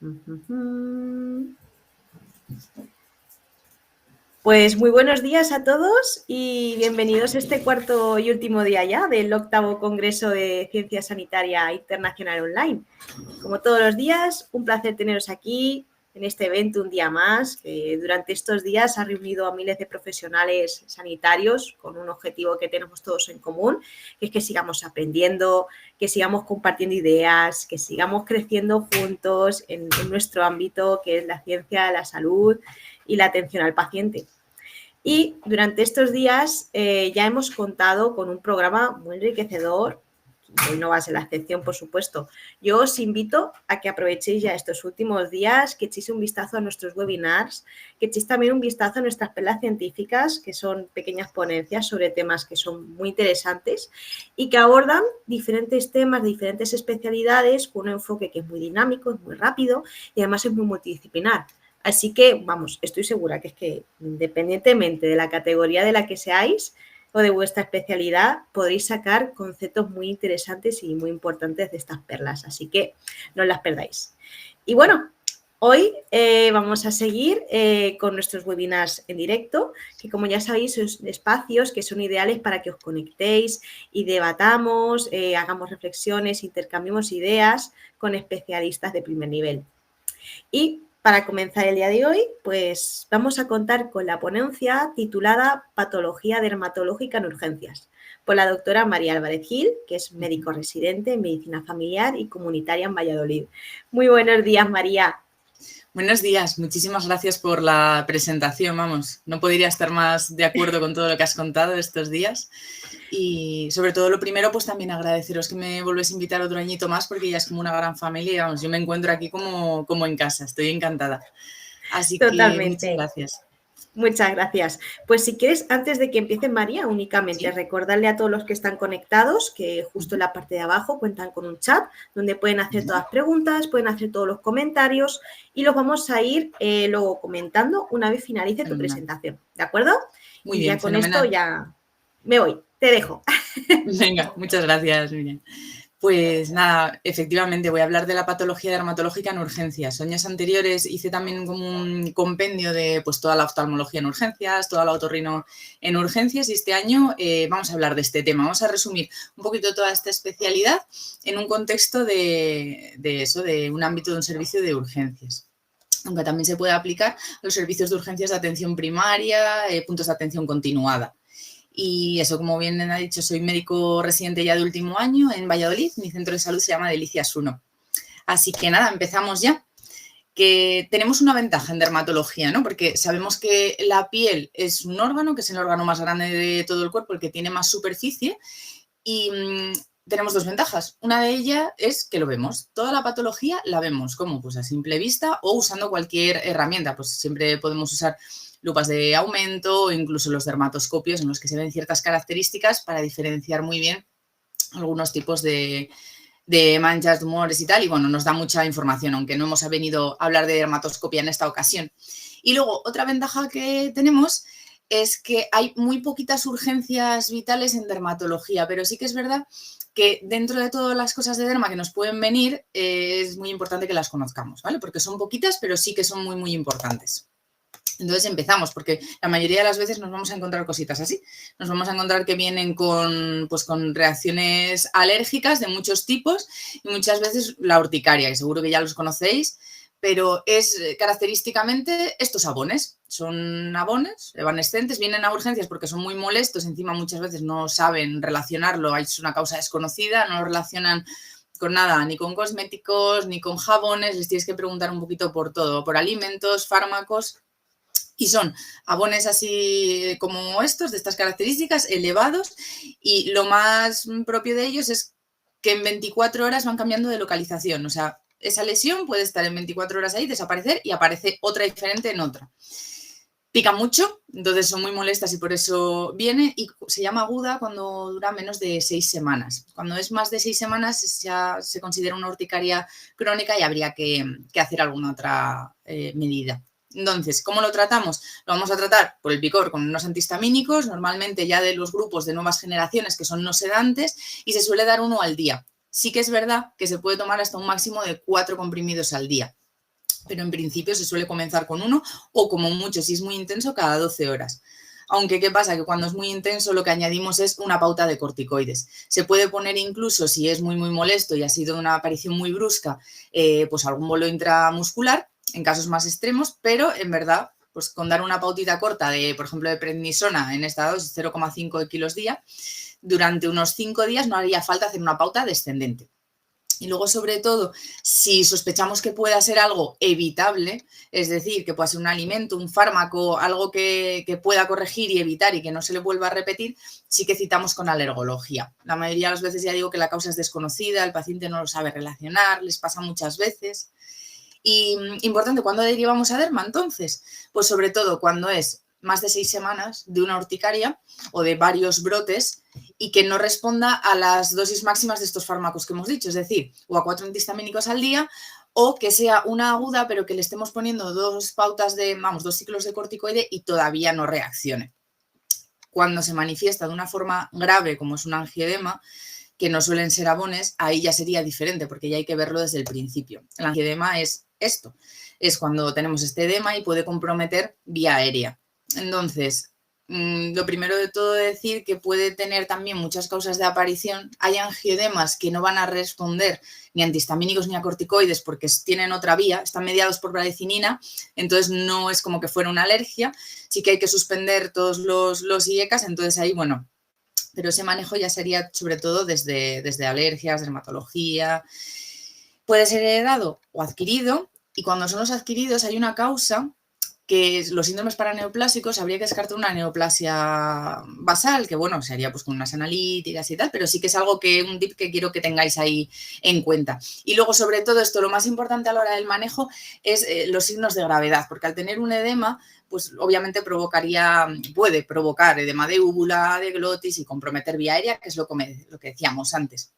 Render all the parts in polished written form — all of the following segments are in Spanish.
Ujujú. Pues muy buenos días a todos y bienvenidos a este cuarto y último día ya del 8º Congreso de Ciencia Sanitaria Internacional Online. Como todos los días, un placer teneros aquí en este evento un día más, que durante estos días ha reunido a miles de profesionales sanitarios con un objetivo que tenemos todos en común, que es que sigamos aprendiendo, que sigamos compartiendo ideas, que sigamos creciendo juntos en nuestro ámbito, que es la ciencia, la salud y la atención al paciente. Y durante estos días ya hemos contado con un programa muy enriquecedor. Hoy no va a ser la excepción, por supuesto. Yo os invito a que aprovechéis ya estos últimos días, que echéis un vistazo a nuestros webinars, que echéis también un vistazo a nuestras perlas científicas, que son pequeñas ponencias sobre temas que son muy interesantes y que abordan diferentes temas, diferentes especialidades, con un enfoque que es muy dinámico, es muy rápido y además es muy multidisciplinar. Así que, vamos, estoy segura que es que independientemente de la categoría de la que seáis o de vuestra especialidad, podréis sacar conceptos muy interesantes y muy importantes de estas perlas. Así que no las perdáis. Y bueno, hoy vamos a seguir con nuestros webinars en directo, que como ya sabéis son espacios que son ideales para que os conectéis y debatamos, hagamos reflexiones, intercambiemos ideas con especialistas de primer nivel. Y para comenzar el día de hoy, pues vamos a contar con la ponencia titulada Patología dermatológica en urgencias, por la doctora María Álvarez Gil, que es médico residente en medicina familiar y comunitaria en Valladolid. Muy buenos días, María. Buenos días, muchísimas gracias por la presentación, vamos, no podría estar más de acuerdo con todo lo que has contado estos días y sobre todo lo primero pues también agradeceros que me volvéis a invitar otro añito más porque ya es como una gran familia y vamos, yo me encuentro aquí como en casa, estoy encantada, así que muchas Totalmente. gracias. Muchas gracias. Pues si quieres, antes de que empiece María, únicamente ¿Sí? recordarle a todos los que están conectados que justo en la parte de abajo cuentan con un chat donde pueden hacer todas las preguntas, pueden hacer todos los comentarios y los vamos a ir luego comentando una vez finalice tu Fenomenal. presentación, ¿de acuerdo? Muy Y bien, ya con esto fenomenal. ya me voy, te dejo. Venga, muchas gracias, Miriam. Pues nada, efectivamente voy a hablar de la patología dermatológica en urgencias. Años anteriores hice también como un compendio de pues toda la oftalmología en urgencias, toda la otorrino en urgencias y este año vamos a hablar de este tema. Vamos a resumir un poquito toda esta especialidad en un contexto de eso, de un ámbito de un servicio de urgencias. Aunque también se puede aplicar a los servicios de urgencias de atención primaria, puntos de atención continuada. Y eso, como bien ha dicho, soy médico residente ya de último año en Valladolid. Mi centro de salud se llama Delicias 1. Así que nada, empezamos ya. Que tenemos una ventaja en dermatología, ¿no? Porque sabemos que la piel es un órgano, que es el órgano más grande de todo el cuerpo, el que tiene más superficie. Y tenemos dos ventajas. Una de ellas es que lo vemos. Toda la patología la vemos, como pues a simple vista o usando cualquier herramienta. Pues siempre podemos usar lupas de aumento o incluso los dermatoscopios en los que se ven ciertas características para diferenciar muy bien algunos tipos de manchas, tumores y tal. Y bueno, nos da mucha información, aunque no hemos venido a hablar de dermatoscopia en esta ocasión. Y luego, otra ventaja que tenemos es que hay muy poquitas urgencias vitales en dermatología, pero sí que es verdad que dentro de todas las cosas de derma que nos pueden venir, es muy importante que las conozcamos, ¿vale? Porque son poquitas, pero sí que son muy, muy importantes. Entonces empezamos, porque la mayoría de las veces nos vamos a encontrar cositas así. Nos vamos a encontrar que vienen con reacciones alérgicas de muchos tipos y muchas veces la urticaria, que seguro que ya los conocéis, pero es característicamente estos abones. Son abones evanescentes, vienen a urgencias porque son muy molestos, encima muchas veces no saben relacionarlo, es una causa desconocida, no lo relacionan con nada, ni con cosméticos, ni con jabones, les tienes que preguntar un poquito por todo, por alimentos, fármacos. Y son abones así como estos, de estas características, elevados, y lo más propio de ellos es que en 24 horas van cambiando de localización. O sea, esa lesión puede estar en 24 horas ahí, desaparecer y aparece otra diferente en otra. Pica mucho, entonces son muy molestas y por eso viene, y se llama aguda cuando dura menos de 6 semanas. Cuando es más de 6 semanas ya se considera una urticaria crónica y habría que hacer alguna otra medida. Entonces, ¿cómo lo tratamos? Lo vamos a tratar por el picor con unos antihistamínicos, normalmente ya de los grupos de nuevas generaciones que son no sedantes, y se suele dar uno al día. Sí que es verdad que se puede tomar hasta un máximo de 4 comprimidos al día. pero en principio se suele comenzar con uno o como mucho, si es muy intenso, cada 12 horas. Aunque, ¿qué pasa? Que cuando es muy intenso lo que añadimos es una pauta de corticoides. Se puede poner incluso, si es muy, muy molesto y ha sido una aparición muy brusca, pues algún bolo intramuscular, en casos más extremos, pero en verdad, pues con dar una pautita corta de, por ejemplo, de prednisona en esta dosis 0,5 kilos día, durante unos 5 días no haría falta hacer una pauta descendente. Y luego, sobre todo, si sospechamos que pueda ser algo evitable, es decir, que pueda ser un alimento, un fármaco, algo que pueda corregir y evitar y que no se le vuelva a repetir, sí que citamos con alergología. La mayoría de las veces ya digo que la causa es desconocida, el paciente no lo sabe relacionar, les pasa muchas veces. Y importante, ¿cuándo derivamos a derma entonces? Pues sobre todo cuando es más de 6 semanas de una urticaria o de varios brotes y que no responda a las dosis máximas de estos fármacos que hemos dicho, es decir, o a 4 antihistamínicos al día o que sea una aguda pero que le estemos poniendo 2 pautas de, 2 ciclos de corticoide y todavía no reaccione. Cuando se manifiesta de una forma grave como es un angioedema, que no suelen ser abones, ahí ya sería diferente porque ya hay que verlo desde el principio. El angioedema es esto, es cuando tenemos este edema y puede comprometer vía aérea. Entonces, lo primero de todo decir que puede tener también muchas causas de aparición. Hay angioedemas que no van a responder ni a antihistamínicos ni a corticoides porque tienen otra vía, están mediados por bradicinina, entonces no es como que fuera una alergia. Sí que hay que suspender todos los IECAs, entonces ahí, bueno, pero ese manejo ya sería sobre todo desde alergias, dermatología. Puede ser heredado o adquirido, y cuando son los adquiridos hay una causa que los síndromes paraneoplásicos habría que descartar una neoplasia basal, que bueno, se haría pues con unas analíticas y tal, pero sí que es algo que, un tip que quiero que tengáis ahí en cuenta. Y luego, sobre todo esto, lo más importante a la hora del manejo es los signos de gravedad, porque al tener un edema, pues obviamente puede provocar edema de úvula, de glotis y comprometer vía aérea, que es lo que decíamos antes.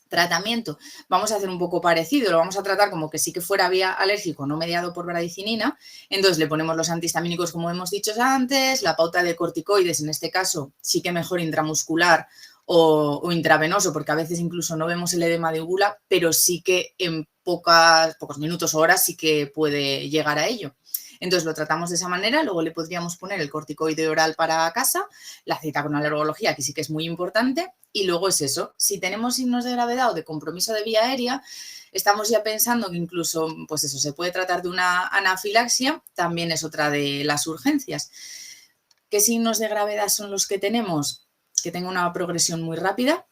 Tratamiento, vamos a hacer un poco parecido, lo vamos a tratar como que sí que fuera vía alérgico no mediado por bradicinina, entonces le ponemos los antihistamínicos como hemos dicho antes, la pauta de corticoides, en este caso sí que mejor intramuscular o intravenoso, porque a veces incluso no vemos el edema de úvula, pero sí que en pocos minutos o horas sí que puede llegar a ello. Entonces lo tratamos de esa manera, luego le podríamos poner el corticoide oral para casa, la cita con alergología, que sí que es muy importante, y luego es eso, si tenemos signos de gravedad o de compromiso de vía aérea, estamos ya pensando que incluso, pues eso, se puede tratar de una anafilaxia, también es otra de las urgencias. ¿Qué signos de gravedad son los que tenemos? Que tenga una progresión muy rápida,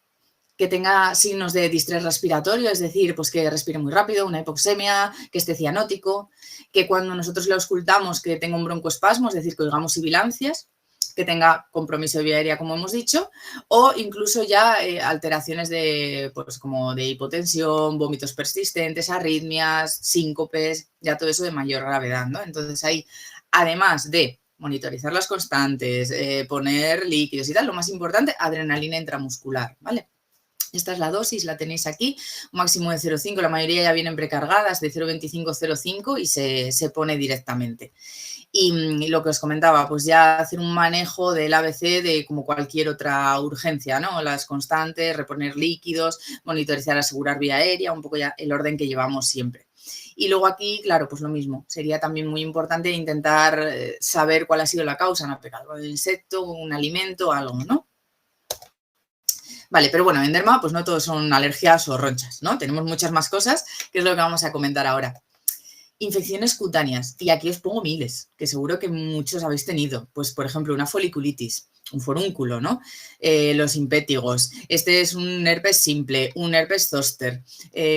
que tenga signos de distrés respiratorio, es decir, pues que respire muy rápido, una hipoxemia, que esté cianótico, que cuando nosotros le auscultamos que tenga un broncoespasmo, es decir, que oigamos sibilancias, que tenga compromiso de vía aérea, como hemos dicho, o incluso ya alteraciones pues como de hipotensión, vómitos persistentes, arritmias, síncopes, ya todo eso de mayor gravedad, ¿no? Entonces ahí, además de monitorizar las constantes, poner líquidos y tal, lo más importante, adrenalina intramuscular, ¿vale? Esta es la dosis, la tenéis aquí, un máximo de 0,5, la mayoría ya vienen precargadas de 0,25, 0,5 y se pone directamente. Y lo que os comentaba, pues ya hacer un manejo del ABC de como cualquier otra urgencia, ¿no? Las constantes, reponer líquidos, monitorizar, asegurar vía aérea, un poco ya el orden que llevamos siempre. Y luego aquí, claro, pues lo mismo, sería también muy importante intentar saber cuál ha sido la causa, ¿no? Pecado del insecto, un alimento, algo, ¿no? Vale, pero bueno, en derma pues no todos son alergias o ronchas, ¿no? Tenemos muchas más cosas, que es lo que vamos a comentar ahora. Infecciones cutáneas, y aquí os pongo miles, que seguro que muchos habéis tenido. Pues, por ejemplo, una foliculitis, un forúnculo, ¿no? Los impétigos. Este es un herpes simple, un herpes zóster,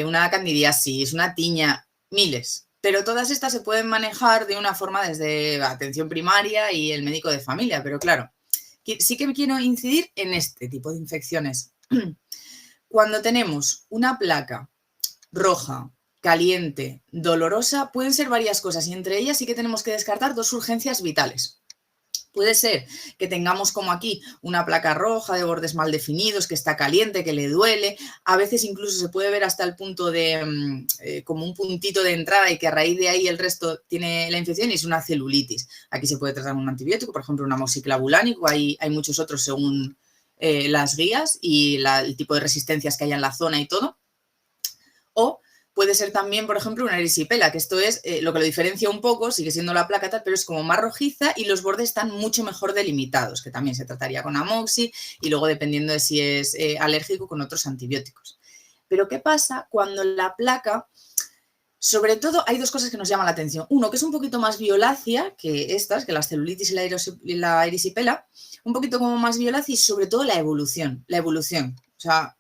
una candidiasis, una tiña, miles. Pero todas estas se pueden manejar de una forma desde atención primaria y el médico de familia, pero claro, sí que quiero incidir en este tipo de infecciones. Cuando tenemos una placa roja, caliente, dolorosa, pueden ser varias cosas y entre ellas sí que tenemos que descartar 2 urgencias vitales. Puede ser que tengamos como aquí una placa roja de bordes mal definidos, que está caliente, que le duele. A veces incluso se puede ver hasta el punto de como un puntito de entrada y que a raíz de ahí el resto tiene la infección y es una celulitis. Aquí se puede tratar con un antibiótico, por ejemplo, un amoxiclavulánico. Hay muchos otros según las guías y el tipo de resistencias que haya en la zona y todo. O puede ser también, por ejemplo, una erisipela, que esto es lo que lo diferencia un poco, sigue siendo la placa tal, pero es como más rojiza y los bordes están mucho mejor delimitados, que también se trataría con amoxi y luego dependiendo de si es alérgico con otros antibióticos. Pero ¿qué pasa cuando la placa, sobre todo hay dos cosas que nos llaman la atención? Uno, que es un poquito más violácea que estas, que la celulitis y la erisipela, un poquito como más violácea y sobre todo la evolución. O sea,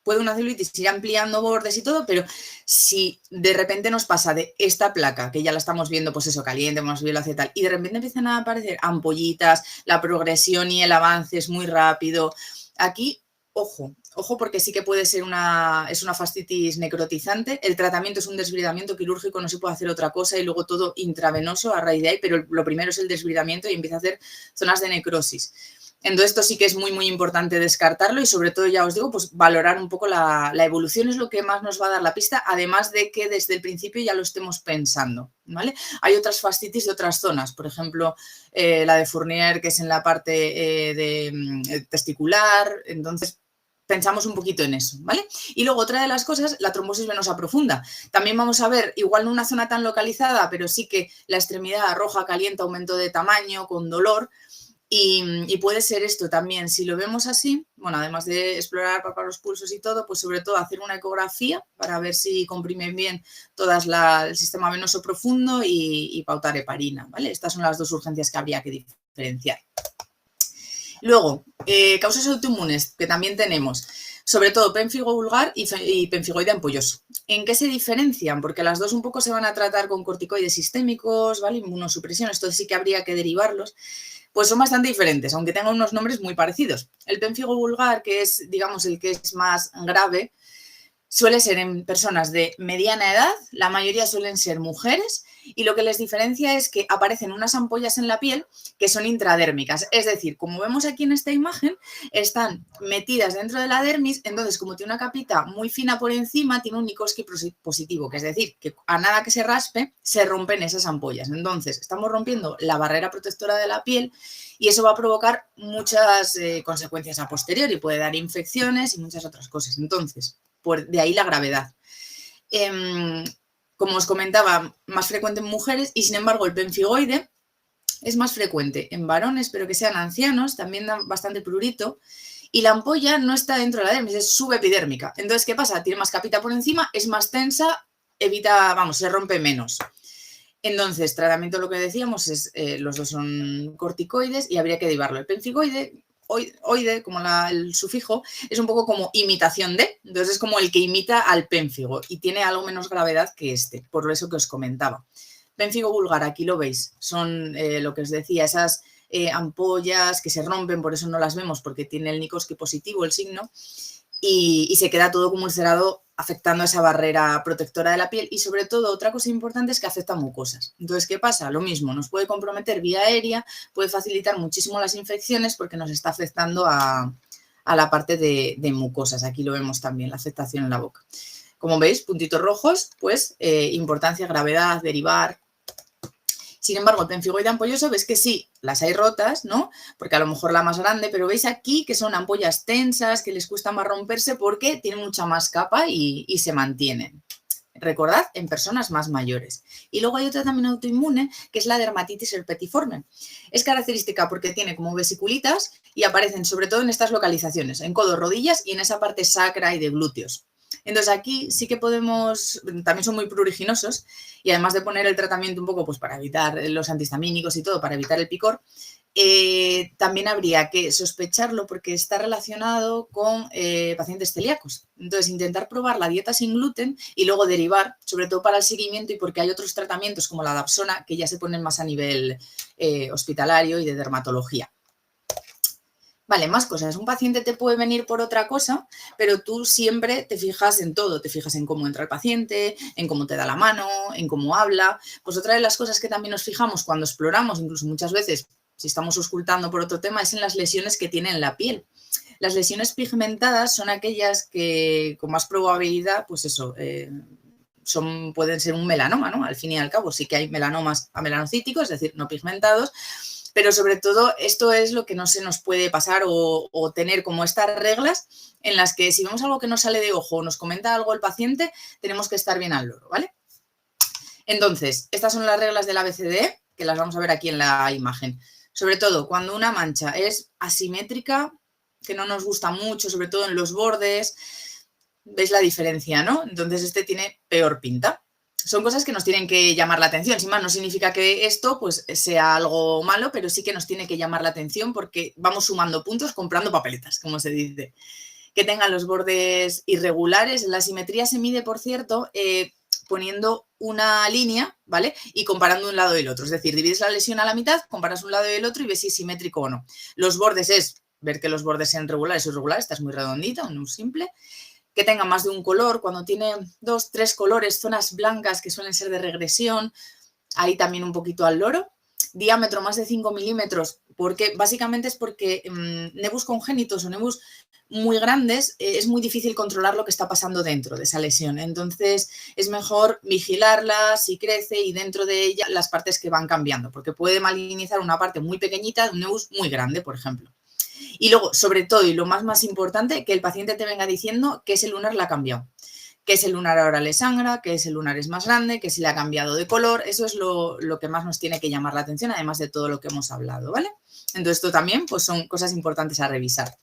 puede una celulitis ir ampliando bordes y todo, pero si de repente nos pasa de esta placa, que ya la estamos viendo, pues eso, caliente, más violácea y tal, y de repente empiezan a aparecer ampollitas, la progresión y el avance es muy rápido. Aquí, ojo, porque sí que puede ser es una fascitis necrotizante. El tratamiento es un desbridamiento quirúrgico, no se puede hacer otra cosa y luego todo intravenoso a raíz de ahí, pero lo primero es el desbridamiento y empieza a hacer zonas de necrosis. Entonces, esto sí que es muy, muy importante descartarlo y sobre todo, ya os digo, pues valorar un poco la evolución es lo que más nos va a dar la pista, además de que desde el principio ya lo estemos pensando, ¿vale? Hay otras fascitis de otras zonas, por ejemplo, la de Fournier, que es en la parte testicular, entonces pensamos un poquito en eso, ¿vale? Y luego otra de las cosas, la trombosis venosa profunda. También vamos a ver, igual no una zona tan localizada, pero sí que la extremidad roja, caliente, aumento de tamaño, con dolor. Y puede ser esto también, si lo vemos así, bueno, además de explorar para los pulsos y todo, pues sobre todo hacer una ecografía para ver si comprimen bien todas el sistema venoso profundo y pautar heparina, ¿vale? Estas son las dos urgencias que habría que diferenciar. Luego, causas autoinmunes, que también tenemos, sobre todo pénfigo vulgar y pemfigoide ampolloso. ¿En qué se diferencian? Porque las dos un poco se van a tratar con corticoides sistémicos, ¿vale? Inmunosupresión, esto sí que habría que derivarlos. Pues son bastante diferentes, aunque tengan unos nombres muy parecidos. El pénfigo vulgar, que es, digamos, el que es más grave, suele ser en personas de mediana edad, la mayoría suelen ser mujeres, y lo que les diferencia es que aparecen unas ampollas en la piel que son intradérmicas. Es decir, como vemos aquí en esta imagen, están metidas dentro de la dermis, entonces como tiene una capita muy fina por encima, tiene un Nikolsky positivo, que es decir, que a nada que se raspe, se rompen esas ampollas. Entonces, estamos rompiendo la barrera protectora de la piel y eso va a provocar muchas consecuencias a posteriori, puede dar infecciones y muchas otras cosas. Entonces, de ahí la gravedad. Como os comentaba, más frecuente en mujeres y sin embargo el pemfigoide es más frecuente en varones, pero que sean ancianos, también da bastante prurito y la ampolla no está dentro de la dermis, es subepidérmica. Entonces, ¿qué pasa? Tiene más capita por encima, es más tensa, se rompe menos. Entonces, tratamiento, lo que decíamos, es los dos son corticoides y habría que derivarlo. El pemfigoide, oide, como el sufijo, es un poco como imitación de, entonces es como el que imita al pénfigo y tiene algo menos gravedad que este, por eso que os comentaba. Pénfigo vulgar, aquí lo veis, son lo que os decía, esas ampollas que se rompen, por eso no las vemos, porque tiene el Nikolsky positivo, el signo, y se queda todo como ulcerado afectando esa barrera protectora de la piel y sobre todo otra cosa importante es que afecta a mucosas. Entonces, ¿qué pasa? Lo mismo, nos puede comprometer vía aérea, puede facilitar muchísimo las infecciones porque nos está afectando a la parte de mucosas. Aquí lo vemos también, la afectación en la boca. Como veis, puntitos rojos, pues importancia, gravedad, derivar. Sin embargo, el pemfigoide ampolloso, ves que sí, las hay rotas, ¿no? Porque a lo mejor la más grande, pero veis aquí que son ampollas tensas, que les cuesta más romperse porque tienen mucha más capa y se mantienen. Recordad, en personas más mayores. Y luego hay otra también autoinmune, que es la dermatitis herpetiforme. Es característica porque tiene como vesiculitas y aparecen sobre todo en estas localizaciones, en codos, rodillas y en esa parte sacra y de glúteos. Entonces aquí sí que podemos, también son muy pruriginosos y además de poner el tratamiento un poco pues para evitar los antihistamínicos y todo, para evitar el picor, también habría que sospecharlo porque está relacionado con pacientes celíacos. Entonces intentar probar la dieta sin gluten y luego derivar, sobre todo para el seguimiento y porque hay otros tratamientos como la dapsona que ya se ponen más a nivel hospitalario y de dermatología. Vale, más cosas. Un paciente te puede venir por otra cosa, pero tú siempre te fijas en todo. Te fijas en cómo entra el paciente, en cómo te da la mano, en cómo habla. Pues otra de las cosas que también nos fijamos cuando exploramos, incluso muchas veces, si estamos auscultando por otro tema, es en las lesiones que tiene en la piel. Las lesiones pigmentadas son aquellas que con más probabilidad, pues eso, pueden ser un melanoma, ¿no? Al fin y al cabo sí que hay melanomas amelanocíticos, es decir, no pigmentados, Pero sobre todo esto es lo que no se nos puede pasar o tener como estas reglas en las que si vemos algo que nos sale de ojo o nos comenta algo el paciente, tenemos que estar bien al loro, ¿vale? Entonces, estas son las reglas del ABCDE, que las vamos a ver aquí en la imagen. Sobre todo, cuando una mancha es asimétrica, que no nos gusta mucho, sobre todo en los bordes, ¿veis la diferencia, no? Entonces, este tiene peor pinta. Son cosas que nos tienen que llamar la atención. Sin más, no significa que esto pues, sea algo malo, pero sí que nos tiene que llamar la atención porque vamos sumando puntos comprando papeletas, como se dice. Que tengan los bordes irregulares. La simetría se mide, por cierto, poniendo una línea, ¿vale? Y comparando un lado y el otro. Es decir, divides la lesión a la mitad, comparas un lado y el otro y ves si es simétrico o no. Los bordes es ver que los bordes sean regulares o irregulares. Esta es muy redondita, no simple. Que tenga más de un color. Cuando tiene 2, 3 colores, zonas blancas que suelen ser de regresión, ahí también un poquito al loro. Diámetro más de 5 milímetros, porque básicamente es porque nebus congénitos o nebus muy grandes es muy difícil controlar lo que está pasando dentro de esa lesión. Entonces es mejor vigilarla si crece y dentro de ella las partes que van cambiando, porque puede malinizar una parte muy pequeñita de un nebus muy grande, por ejemplo. Y luego, sobre todo, y lo más importante, que el paciente te venga diciendo que ese lunar la ha cambiado. Que ese lunar ahora le sangra, que ese lunar es más grande, que se le ha cambiado de color. Eso es lo que más nos tiene que llamar la atención, además de todo lo que hemos hablado, ¿vale? Entonces, esto también pues, son cosas importantes a revisar.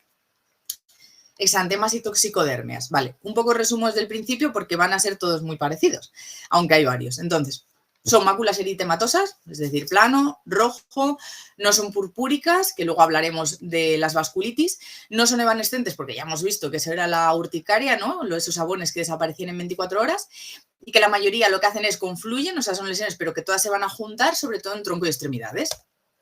Exantemas y toxicodermias, ¿vale? Un poco resumo desde el principio porque van a ser todos muy parecidos, aunque hay varios. Entonces, son máculas eritematosas, es decir, plano, rojo, no son purpúricas, que luego hablaremos de las vasculitis, no son evanescentes porque ya hemos visto que eso era la urticaria, ¿no? Esos sabones que desaparecían en 24 horas y que la mayoría lo que hacen es confluyen, o sea, son lesiones, pero que todas se van a juntar, sobre todo en tronco y extremidades.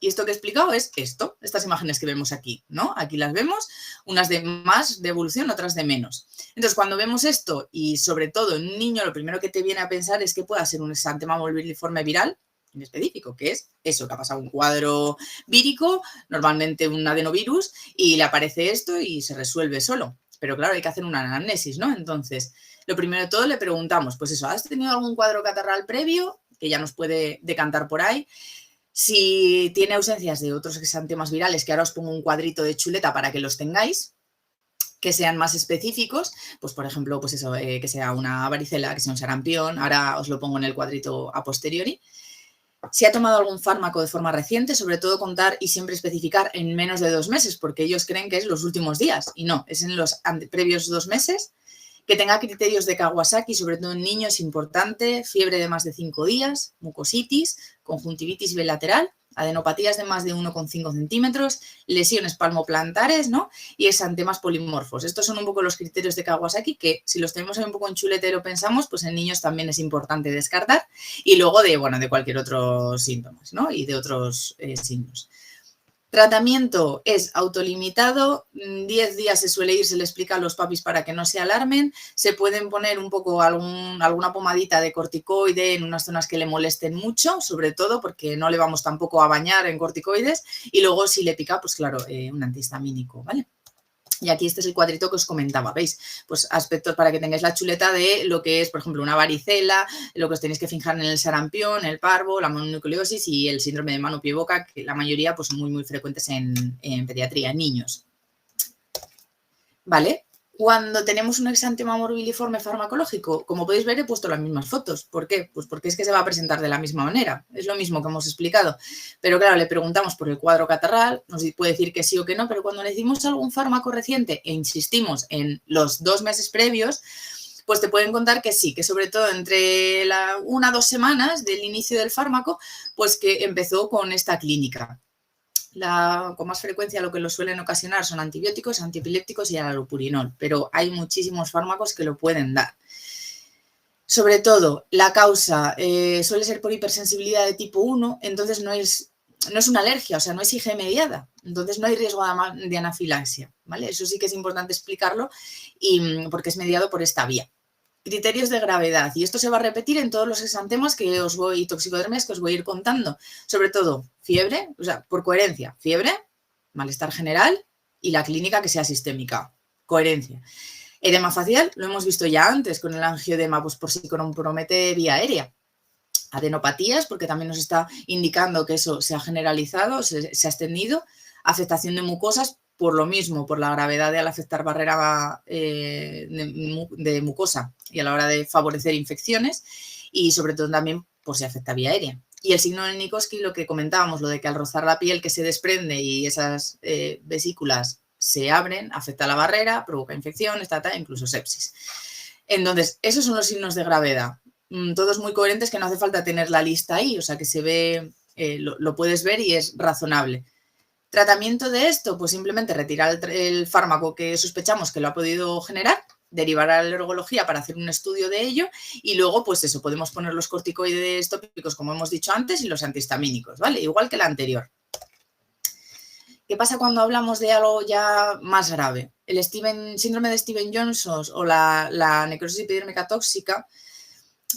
Y esto que he explicado es esto, estas imágenes que vemos aquí, ¿no? Aquí las vemos, unas de más de evolución, otras de menos. Entonces, cuando vemos esto, y sobre todo en un niño, lo primero que te viene a pensar es que pueda ser un exantema multiforme viral en específico, que es eso, que ha pasado un cuadro vírico, normalmente un adenovirus, y le aparece esto y se resuelve solo. Pero claro, hay que hacer una anamnesis, ¿no? Entonces, lo primero de todo le preguntamos, pues eso, ¿has tenido algún cuadro catarral previo? Que ya nos puede decantar por ahí. Si tiene ausencias de otros exantemas virales, que ahora os pongo un cuadrito de chuleta para que los tengáis, que sean más específicos, pues por ejemplo, pues eso, que sea una varicela, que sea un sarampión, ahora os lo pongo en el cuadrito a posteriori. Si ha tomado algún fármaco de forma reciente, sobre todo contar y siempre especificar en menos de 2 meses, porque ellos creen que es los últimos días, y no, es en los previos 2 meses. Que tenga criterios de Kawasaki, sobre todo en niños, importante, fiebre de más de 5 días, mucositis, conjuntivitis bilateral, adenopatías de más de 1,5 centímetros, lesiones palmoplantares, ¿no? Y exantemas polimorfos. Estos son un poco los criterios de Kawasaki que si los tenemos ahí un poco en chuleta y lo pensamos, pues en niños también es importante descartar. Y luego de cualquier otro síntomas, ¿no? Y de otros signos. Tratamiento es autolimitado, 10 días se suele ir, se le explica a los papis para que no se alarmen, se pueden poner un poco alguna pomadita de corticoide en unas zonas que le molesten mucho, sobre todo porque no le vamos tampoco a bañar en corticoides y luego si le pica, pues claro, un antihistamínico, ¿vale? Y aquí este es el cuadrito que os comentaba, ¿veis? Pues aspectos para que tengáis la chuleta de lo que es, por ejemplo, una varicela, lo que os tenéis que fijar en el sarampión, el parvo, la mononucleosis y el síndrome de mano, pie, boca, que la mayoría pues muy frecuentes en pediatría, en niños. ¿Vale? Cuando tenemos un exantema morbiliforme farmacológico, como podéis ver, he puesto las mismas fotos. ¿Por qué? Pues porque es que se va a presentar de la misma manera. Es lo mismo que hemos explicado. Pero claro, le preguntamos por el cuadro catarral, nos puede decir que sí o que no, pero cuando le decimos algún fármaco reciente e insistimos en los 2 meses previos, pues te pueden contar que sí, que sobre todo entre 1 a 2 semanas del inicio del fármaco, pues que empezó con esta clínica. Con más frecuencia lo que lo suelen ocasionar son antibióticos, antiepilépticos y allopurinol, pero hay muchísimos fármacos que lo pueden dar. Sobre todo, la causa suele ser por hipersensibilidad de tipo 1, entonces no es una alergia, o sea, no es IgE mediada, entonces no hay riesgo de anafilaxia, ¿vale? Eso sí que es importante explicarlo porque es mediado por esta vía. Criterios de gravedad, y esto se va a repetir en todos los exantemas y toxicodermias que os voy a ir contando. Sobre todo, fiebre, o sea, por coherencia, fiebre, malestar general y la clínica que sea sistémica, coherencia. Edema facial, lo hemos visto ya antes con el angioedema, pues por si compromete vía aérea. adenopatías, porque también nos está indicando que eso se ha generalizado, se ha extendido, afectación de mucosas, por lo mismo, por la gravedad de al afectar barrera de mucosa y a la hora de favorecer infecciones, y sobre todo también por si afecta vía aérea. Y el signo de Nikoski, lo que comentábamos, lo de que al rozar la piel que se desprende y esas vesículas se abren, afecta a la barrera, provoca infección, incluso sepsis. Entonces, esos son los signos de gravedad. Todos muy coherentes, que no hace falta tener la lista ahí, o sea que se ve, lo puedes ver y es razonable. ¿Tratamiento de esto? Pues simplemente retirar el fármaco que sospechamos que lo ha podido generar, derivar a la alergología para hacer un estudio de ello y luego, pues eso, podemos poner los corticoides tópicos, como hemos dicho antes, y los antihistamínicos, ¿vale? Igual que la anterior. ¿Qué pasa cuando hablamos de algo ya más grave? El síndrome de Stevens-Johnson o la necrosis epidérmica tóxica,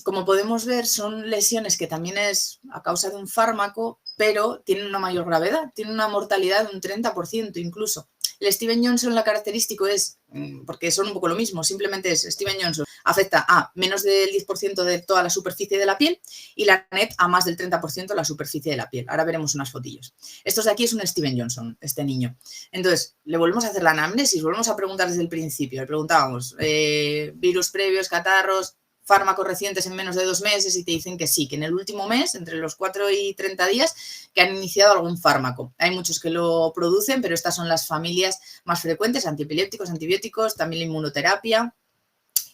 como podemos ver, son lesiones que también es a causa de un fármaco, pero tienen una mayor gravedad, tienen una mortalidad de un 30% incluso. El Stevens-Johnson, la característica es, porque son un poco lo mismo, simplemente es Stevens-Johnson afecta a menos del 10% de toda la superficie de la piel y la NET a más del 30% de la superficie de la piel. Ahora veremos unas fotillos. Estos de aquí es un Stevens-Johnson, este niño. Entonces, le volvemos a hacer la anamnesis, volvemos a preguntar desde el principio. Le preguntábamos, virus previos, catarros, fármacos recientes en menos de 2 meses, y te dicen que sí, que en el último mes, entre los 4 y 30 días, que han iniciado algún fármaco. Hay muchos que lo producen, pero estas son las familias más frecuentes: antiepilépticos, antibióticos, también la inmunoterapia.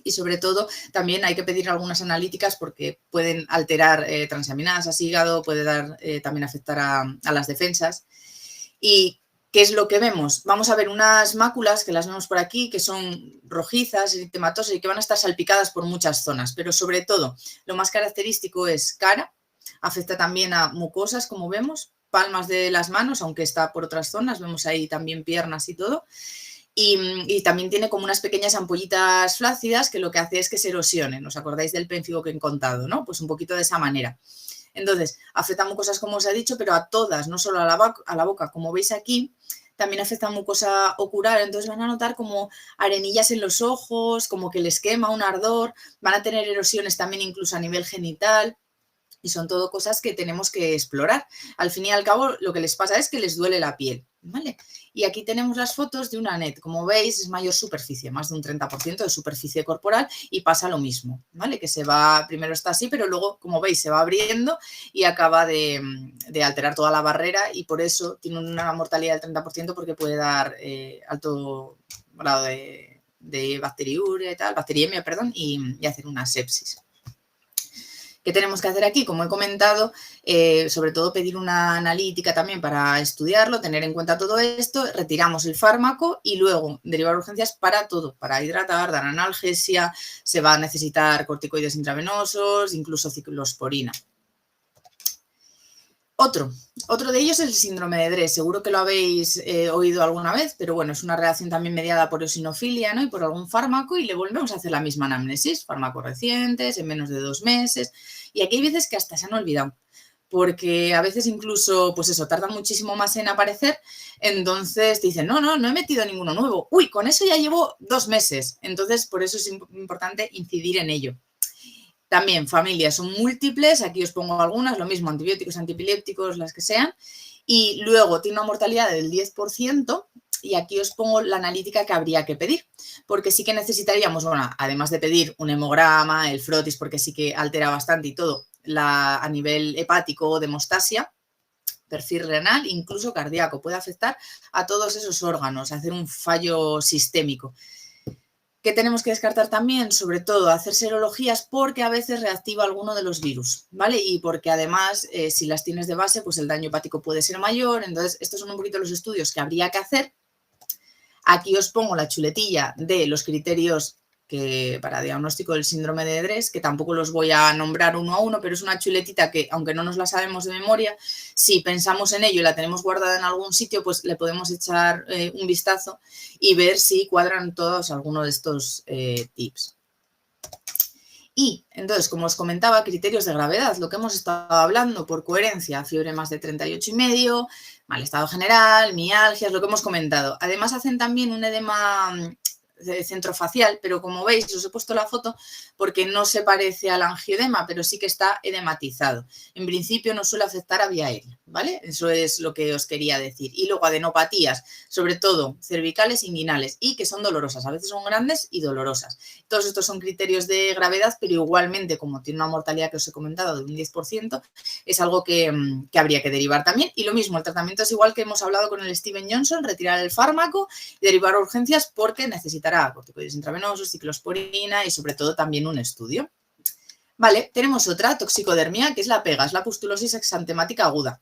Y sobre todo también hay que pedir algunas analíticas porque pueden alterar transaminasas, hígado, puede también afectar a las defensas. Y ¿qué es lo que vemos? Vamos a ver unas máculas, que las vemos por aquí, que son rojizas, eritematosas y que van a estar salpicadas por muchas zonas, pero sobre todo lo más característico es cara, afecta también a mucosas, como vemos, palmas de las manos, aunque está por otras zonas, vemos ahí también piernas y todo. Y también tiene como unas pequeñas ampollitas flácidas que lo que hace es que se erosionen. ¿Os acordáis del pénfigo que he contado, no? Pues un poquito de esa manera. Entonces, afecta a mucosas, como os he dicho, pero a todas, no solo a la boca. Como veis aquí, también afecta a mucosa ocular, entonces van a notar como arenillas en los ojos, como que les quema un ardor, van a tener erosiones también incluso a nivel genital. Y son todo cosas que tenemos que explorar. Al fin y al cabo, lo que les pasa es que les duele la piel, ¿vale? Y aquí tenemos las fotos de una NET. Como veis, es mayor superficie, más de un 30% de superficie corporal, y pasa lo mismo, ¿vale? Que se va, primero está así, pero luego, como veis, se va abriendo y acaba de alterar toda la barrera, y por eso tiene una mortalidad del 30%, porque puede dar alto grado de bacteriemia, perdón, y hacer una sepsis. ¿Qué tenemos que hacer aquí? Como he comentado, sobre todo pedir una analítica también para estudiarlo, tener en cuenta todo esto, retiramos el fármaco y luego derivar urgencias para todo, para hidratar, dar analgesia, se va a necesitar corticoides intravenosos, incluso ciclosporina. Otro de ellos es el síndrome de Dres. Seguro que lo habéis oído alguna vez, pero bueno, es una reacción también mediada por eosinofilia, ¿no? Y por algún fármaco, y le volvemos a hacer la misma anamnesis, fármacos recientes, en menos de 2 meses, y aquí hay veces que hasta se han olvidado, porque a veces incluso, pues eso, tardan muchísimo más en aparecer, entonces te dicen, no he metido ninguno nuevo, uy, con eso ya llevo 2 meses, entonces por eso es importante incidir en ello. También familias son múltiples, aquí os pongo algunas, lo mismo, antibióticos, antiepilépticos, las que sean, y luego tiene una mortalidad del 10%, y aquí os pongo la analítica que habría que pedir, porque sí que necesitaríamos, bueno, además de pedir un hemograma, el frotis, porque sí que altera bastante y todo, a nivel hepático, de hemostasia, perfil renal, incluso cardíaco, puede afectar a todos esos órganos, hacer un fallo sistémico. ¿Qué tenemos que descartar también? Sobre todo hacer serologías, porque a veces reactiva alguno de los virus, ¿vale? Y porque además, si las tienes de base, pues el daño hepático puede ser mayor. Entonces, estos son un poquito los estudios que habría que hacer. Aquí os pongo la chuletilla de los criterios para diagnóstico del síndrome de Dres, que tampoco los voy a nombrar uno a uno, pero es una chuletita que, aunque no nos la sabemos de memoria, si pensamos en ello y la tenemos guardada en algún sitio, pues le podemos echar un vistazo y ver si cuadran todos alguno de estos tips. Y entonces, como os comentaba, criterios de gravedad, lo que hemos estado hablando, por coherencia, fiebre más de 38,5, mal estado general, mialgias, lo que hemos comentado. Además hacen también un edema centrofacial, pero como veis, os he puesto la foto porque no se parece al angioedema, pero sí que está edematizado. En principio no suele afectar a vía aérea, ¿vale? Eso es lo que os quería decir. Y luego adenopatías, sobre todo cervicales, inguinales, y que son dolorosas. A veces son grandes y dolorosas. Todos estos son criterios de gravedad, pero igualmente, como tiene una mortalidad que os he comentado de un 10%, es algo que habría que derivar también. Y lo mismo, el tratamiento es igual que hemos hablado con el Steven Johnson, retirar el fármaco y derivar a urgencias porque necesitará corticoides intravenosos, ciclosporina y sobre todo también un estudio. Vale, tenemos otra, toxicodermia, que es la PEGA, es la pustulosis exantemática aguda.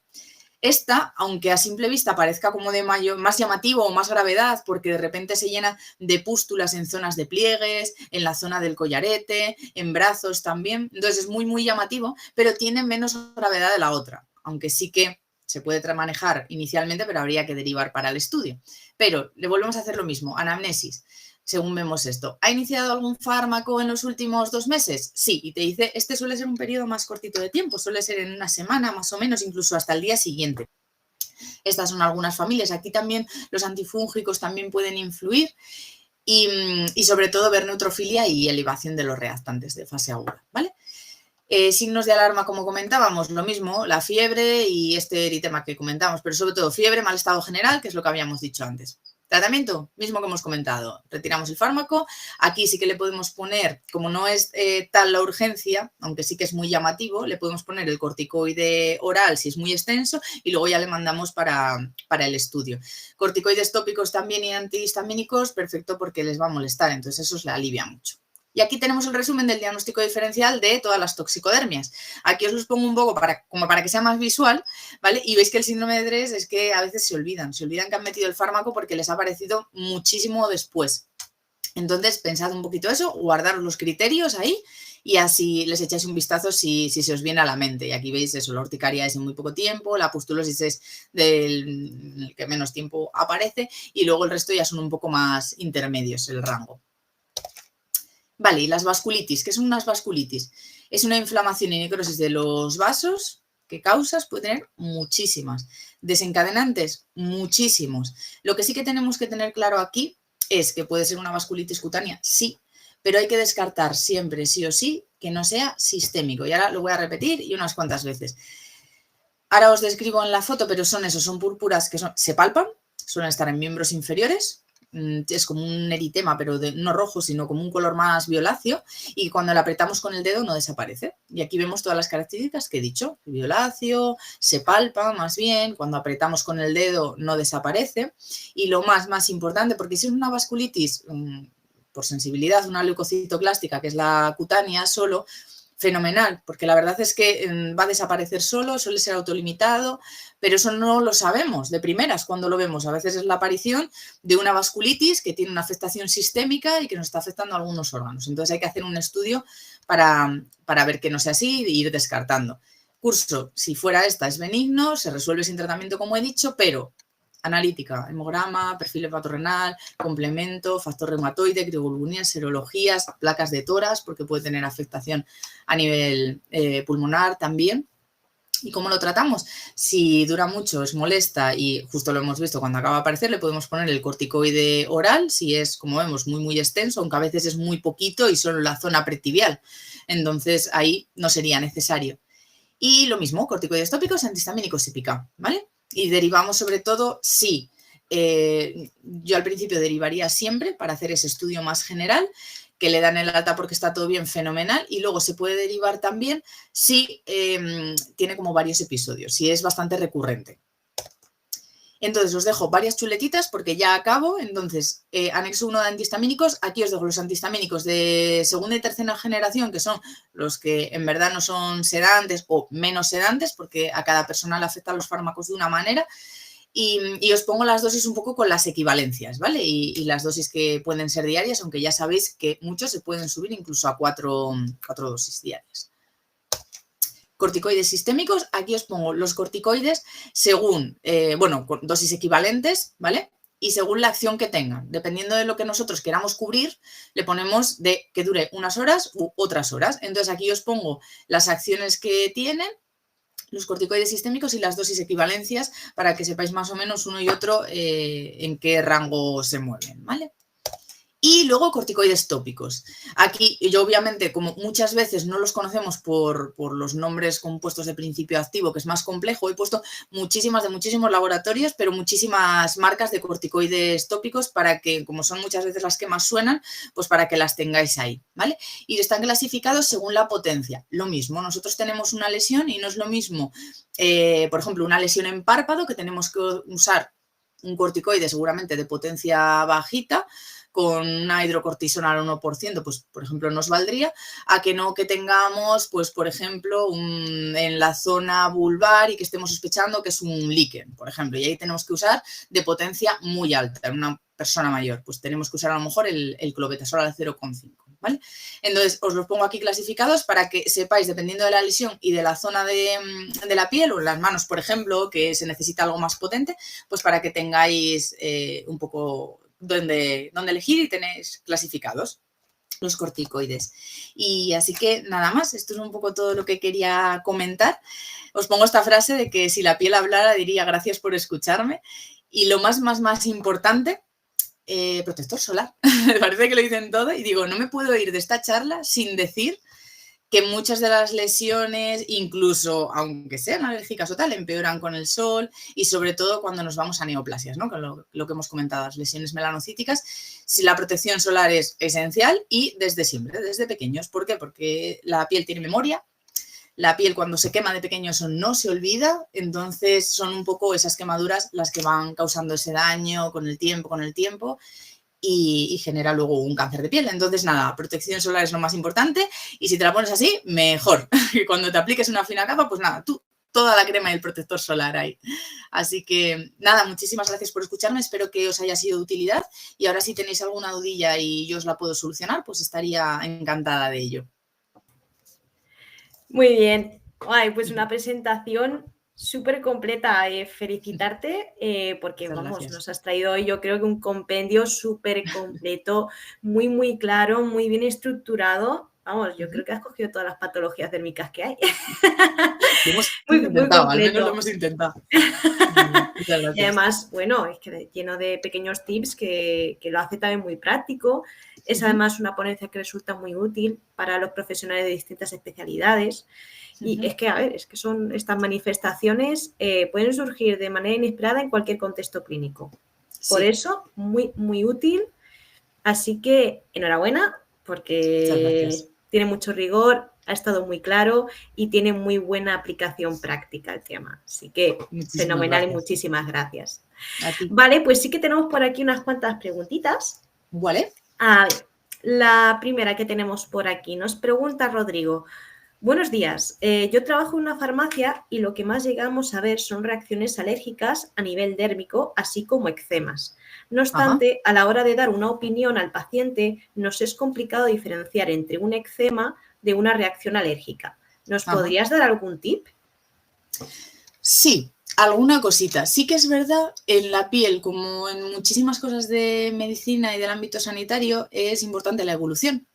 Esta, aunque a simple vista parezca como de más llamativo o más gravedad, porque de repente se llena de pústulas en zonas de pliegues, en la zona del collarete, en brazos también, entonces es muy, muy llamativo, pero tiene menos gravedad de la otra, aunque sí que se puede manejar inicialmente, pero habría que derivar para el estudio. Pero le volvemos a hacer lo mismo, anamnesis. Según vemos esto, ¿ha iniciado algún fármaco en los últimos 2 meses? Sí, y te dice, este suele ser un periodo más cortito de tiempo, suele ser en una semana más o menos, incluso hasta el día siguiente. Estas son algunas familias. Aquí también los antifúngicos también pueden influir y sobre todo ver neutrofilia y elevación de los reactantes de fase aguda, ¿vale? Signos de alarma, como comentábamos, lo mismo, la fiebre y este eritema que comentamos, pero sobre todo fiebre, mal estado general, que es lo que habíamos dicho antes. Tratamiento, mismo que hemos comentado, retiramos el fármaco, aquí sí que le podemos poner, como no es tal la urgencia, aunque sí que es muy llamativo, le podemos poner el corticoide oral si es muy extenso y luego ya le mandamos para el estudio. Corticoides tópicos también y antihistamínicos, perfecto porque les va a molestar, entonces eso le alivia mucho. Y aquí tenemos el resumen del diagnóstico diferencial de todas las toxicodermias. Aquí os los pongo un poco como para que sea más visual, ¿vale? Y veis que el síndrome de Dres es que a veces se olvidan que han metido el fármaco porque les ha aparecido muchísimo después. Entonces, pensad un poquito eso, guardaros los criterios ahí y así les echáis un vistazo si se os viene a la mente. Y aquí veis eso, la urticaria es en muy poco tiempo, la pustulosis es del que menos tiempo aparece y luego el resto ya son un poco más intermedios el rango. Vale, y las vasculitis, ¿qué son unas vasculitis? Es una inflamación y necrosis de los vasos que causas, puede tener muchísimas. Desencadenantes, muchísimos. Lo que sí que tenemos que tener claro aquí es que puede ser una vasculitis cutánea, sí, pero hay que descartar siempre, sí o sí, que no sea sistémico. Y ahora lo voy a repetir y unas cuantas veces. Ahora os describo en la foto, pero son púrpuras que se palpan, suelen estar en miembros inferiores. Es como un eritema, pero no rojo, sino como un color más violáceo, y cuando la apretamos con el dedo no desaparece. Y aquí vemos todas las características que he dicho, violáceo, se palpa más bien, cuando apretamos con el dedo no desaparece, y lo más importante, porque si es una vasculitis por sensibilidad, una leucocitoclástica, que es la cutánea solo, fenomenal, porque la verdad es que va a desaparecer solo, suele ser autolimitado, pero eso no lo sabemos de primeras cuando lo vemos. A veces es la aparición de una vasculitis que tiene una afectación sistémica y que nos está afectando a algunos órganos. Entonces hay que hacer un estudio para ver que no sea así e ir descartando. Curso, si fuera esta, es benigno, se resuelve sin tratamiento, como he dicho, pero analítica, hemograma, perfil hepatorenal, complemento, factor reumatoide, crioglobulinas, serologías, placas de tórax, porque puede tener afectación a nivel pulmonar también. ¿Y cómo lo tratamos? Si dura mucho, es molesta y justo lo hemos visto cuando acaba de aparecer, le podemos poner el corticoide oral, si es, como vemos, muy, muy extenso, aunque a veces es muy poquito y solo en la zona pretibial. Entonces, ahí no sería necesario. Y lo mismo, corticoides tópicos, antihistamínicos y pica, ¿vale? Y derivamos sobre todo, sí, yo al principio derivaría siempre para hacer ese estudio más general, que le dan el alta porque está todo bien, fenomenal, y luego se puede derivar también si tiene como varios episodios, si es bastante recurrente. Entonces os dejo varias chuletitas porque ya acabo. Entonces, anexo 1 de antihistamínicos. Aquí os dejo los antihistamínicos de segunda y tercera generación, que son los que en verdad no son sedantes o menos sedantes, porque a cada persona le afectan los fármacos de una manera. Y os pongo las dosis un poco con las equivalencias, ¿vale? Y las dosis que pueden ser diarias, aunque ya sabéis que muchos se pueden subir incluso a 4 dosis diarias. Corticoides sistémicos, aquí os pongo los corticoides según, con dosis equivalentes, ¿vale? Y según la acción que tengan. Dependiendo de lo que nosotros queramos cubrir, le ponemos de que dure unas horas u otras horas. Entonces aquí os pongo las acciones que tienen, los corticoides sistémicos y las dosis equivalencias para que sepáis más o menos uno y otro en qué rango se mueven, ¿vale? Y luego corticoides tópicos. Aquí yo obviamente, como muchas veces no los conocemos por los nombres compuestos de principio activo, que es más complejo, he puesto muchísimos laboratorios, pero muchísimas marcas de corticoides tópicos para que, como son muchas veces las que más suenan, pues para que las tengáis ahí, ¿vale? Y están clasificados según la potencia. Lo mismo, nosotros tenemos una lesión y no es lo mismo, por ejemplo, una lesión en párpado, que tenemos que usar un corticoide seguramente de potencia bajita, con una hidrocortisona al 1%, pues por ejemplo nos valdría, a que no que tengamos, pues por ejemplo, en la zona vulvar y que estemos sospechando que es un líquen, por ejemplo, y ahí tenemos que usar de potencia muy alta, en una persona mayor, pues tenemos que usar a lo mejor el clobetasol al 0,5, ¿vale? Entonces os los pongo aquí clasificados para que sepáis, dependiendo de la lesión y de la zona de la piel o en las manos, por ejemplo, que se necesita algo más potente, pues para que tengáis un poco donde elegir y tenéis clasificados los corticoides. Y así que nada más, esto es un poco todo lo que quería comentar. Os pongo esta frase de que si la piel hablara diría gracias por escucharme. Y lo más importante, protector solar. Me parece que lo dicen todo y digo, no me puedo ir de esta charla sin decir que muchas de las lesiones, incluso aunque sean alérgicas o tal, empeoran con el sol y sobre todo cuando nos vamos a neoplasias, ¿no? Con lo que hemos comentado, las lesiones melanocíticas. Si la protección solar es esencial y desde siempre, desde pequeños. ¿Por qué? Porque la piel tiene memoria. La piel cuando se quema de pequeño eso no se olvida, entonces son un poco esas quemaduras las que van causando ese daño con el tiempo. Y genera luego un cáncer de piel. Entonces, nada, protección solar es lo más importante y si te la pones así, mejor. Y cuando te apliques una fina capa, pues nada, tú toda la crema y el protector solar ahí. Así que, nada, muchísimas gracias por escucharme, espero que os haya sido de utilidad y ahora si tenéis alguna dudilla y yo os la puedo solucionar, pues estaría encantada de ello. Muy bien. Ay, pues una presentación súper completa. Felicitarte porque, vamos, nos has traído hoy yo creo que un compendio súper completo, muy claro, muy bien estructurado. Vamos, yo creo que has cogido todas las patologías dérmicas que hay. Muy completo. Al menos lo hemos intentado. Y además, bueno, es que lleno de pequeños tips que lo hace también muy práctico. Es además una ponencia que resulta muy útil para los profesionales de distintas especialidades. Y es que, a ver, es que son estas manifestaciones pueden surgir de manera inesperada en cualquier contexto clínico. Por eso, muy útil. Así que, enhorabuena, porque tiene mucho rigor, ha estado muy claro y tiene muy buena aplicación práctica el tema. Así que, fenomenal y muchísimas gracias. Vale, pues sí que tenemos por aquí unas cuantas preguntitas. Vale. A ver, la primera que tenemos por aquí nos pregunta Rodrigo. Buenos días, yo trabajo en una farmacia y lo que más llegamos a ver son reacciones alérgicas a nivel dérmico, así como eczemas. No obstante, a la hora de dar una opinión al paciente, nos es complicado diferenciar entre un eczema de una reacción alérgica. ¿Nos podrías dar algún tip? Sí, alguna cosita. Sí que es verdad, en la piel, como en muchísimas cosas de medicina y del ámbito sanitario, es importante la evolución.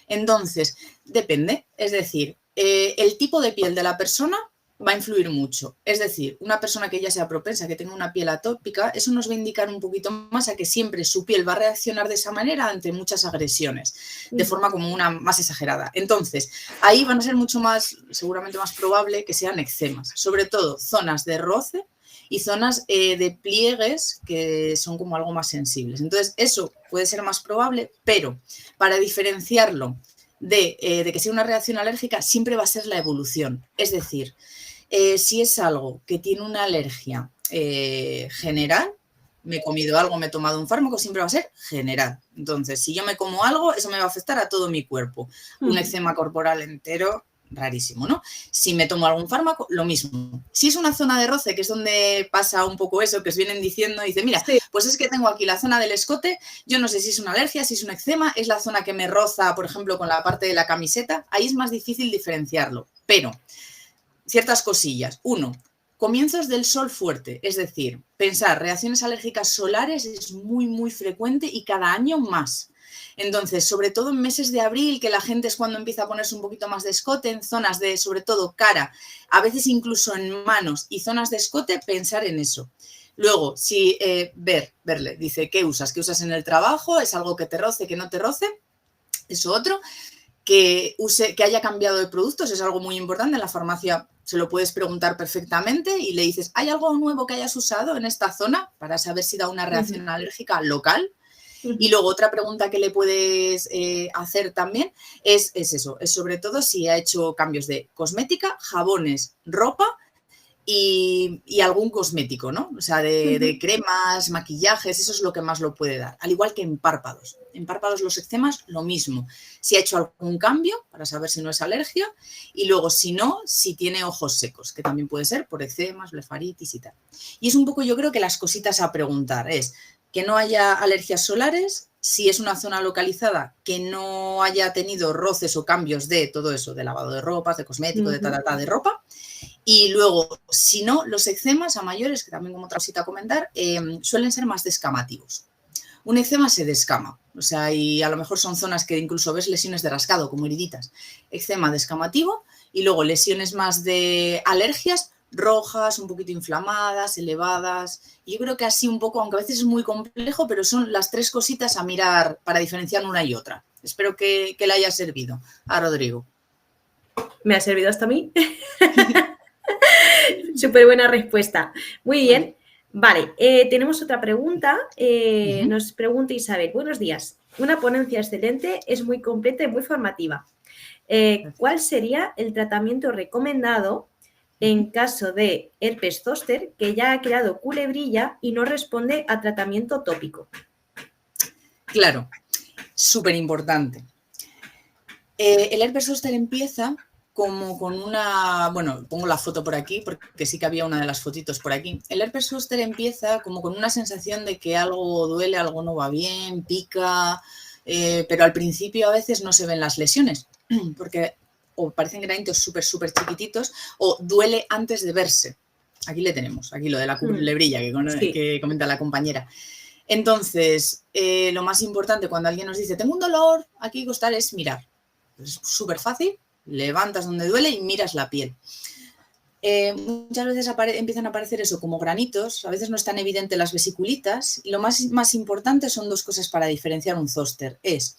Entonces, depende, es decir, el tipo de piel de la persona va a influir mucho. Es decir, una persona que ya sea propensa, que tenga una piel atópica, eso nos va a indicar un poquito más a que siempre su piel va a reaccionar de esa manera ante muchas agresiones, de forma como una más exagerada. Entonces, ahí van a ser mucho más, seguramente más probable que sean eczemas, sobre todo zonas de roce y zonas de pliegues que son como algo más sensibles. Entonces, eso puede ser más probable, pero para diferenciarlo de que sea una reacción alérgica, siempre va a ser la evolución. Es decir, si es algo que tiene una alergia general, me he comido algo, me he tomado un fármaco, siempre va a ser general. Entonces, si yo me como algo, eso me va a afectar a todo mi cuerpo. Un eczema corporal entero, rarísimo, ¿no? Si me tomo algún fármaco, lo mismo. Si es una zona de roce, que es donde pasa un poco eso, que os vienen diciendo, dice, mira, pues es que tengo aquí la zona del escote, yo no sé si es una alergia, si es un eczema, es la zona que me roza, por ejemplo, con la parte de la camiseta, ahí es más difícil diferenciarlo, pero ciertas cosillas. Uno, comienzos del sol fuerte, es decir, pensar reacciones alérgicas solares es muy frecuente y cada año más. Entonces, sobre todo en meses de abril, que la gente es cuando empieza a ponerse un poquito más de escote, en zonas de, sobre todo, cara, a veces incluso en manos y zonas de escote, pensar en eso. Luego, si verle, dice, ¿qué usas? ¿Qué usas en el trabajo? ¿Es algo que te roce, que no te roce? Eso otro. Que haya cambiado de productos, es algo muy importante. En la farmacia se lo puedes preguntar perfectamente y le dices, ¿hay algo nuevo que hayas usado en esta zona? Para saber si da una reacción alérgica local. Y luego otra pregunta que le puedes hacer también es eso, es sobre todo si ha hecho cambios de cosmética, jabones, ropa y algún cosmético, ¿no? O sea, de cremas, maquillajes, eso es lo que más lo puede dar. Al igual que en párpados. En párpados los eczemas, lo mismo. Si ha hecho algún cambio, para saber si no es alergia, y luego, si no, si tiene ojos secos, que también puede ser por eczemas, blefaritis y tal. Y es un poco, yo creo que las cositas a preguntar es que no haya alergias solares, si es una zona localizada, que no haya tenido roces o cambios de todo eso, de lavado de ropa, de cosmético, de ropa. Y luego, si no, los eczemas a mayores, que también como otra cosita a comentar, suelen ser más descamativos. Un eczema se descama, o sea, y a lo mejor son zonas que incluso ves lesiones de rascado, como heriditas. Eczema descamativo y luego lesiones más de alergias, rojas, un poquito inflamadas, elevadas. Y yo creo que así un poco, aunque a veces es muy complejo, pero son las tres cositas a mirar para diferenciar una y otra. Espero que le haya servido a Rodrigo. Me ha servido hasta a mí. Súper buena respuesta. Muy bien. Vale, tenemos otra pregunta. Nos pregunta Isabel. Buenos días. Una ponencia excelente, es muy completa y muy formativa. ¿Cuál sería el tratamiento recomendado en caso de herpes zóster que ya ha creado culebrilla y no responde a tratamiento tópico? Claro, súper importante. El herpes zóster empieza como con una, bueno, pongo la foto por aquí porque sí que había una de las fotitos por aquí. El herpes zóster empieza como con una sensación de que algo duele, algo no va bien, pica, pero al principio a veces no se ven las lesiones porque o parecen granitos súper chiquititos o duele antes de verse. Aquí le tenemos, aquí lo de la culebrilla que comenta la compañera. Entonces, lo más importante cuando alguien nos dice, tengo un dolor, aquí costar, es mirar. Es súper fácil, levantas donde duele y miras la piel. Muchas veces empiezan a aparecer eso como granitos, a veces no es tan evidente las vesiculitas. Y lo más importante son dos cosas para diferenciar un zóster. Es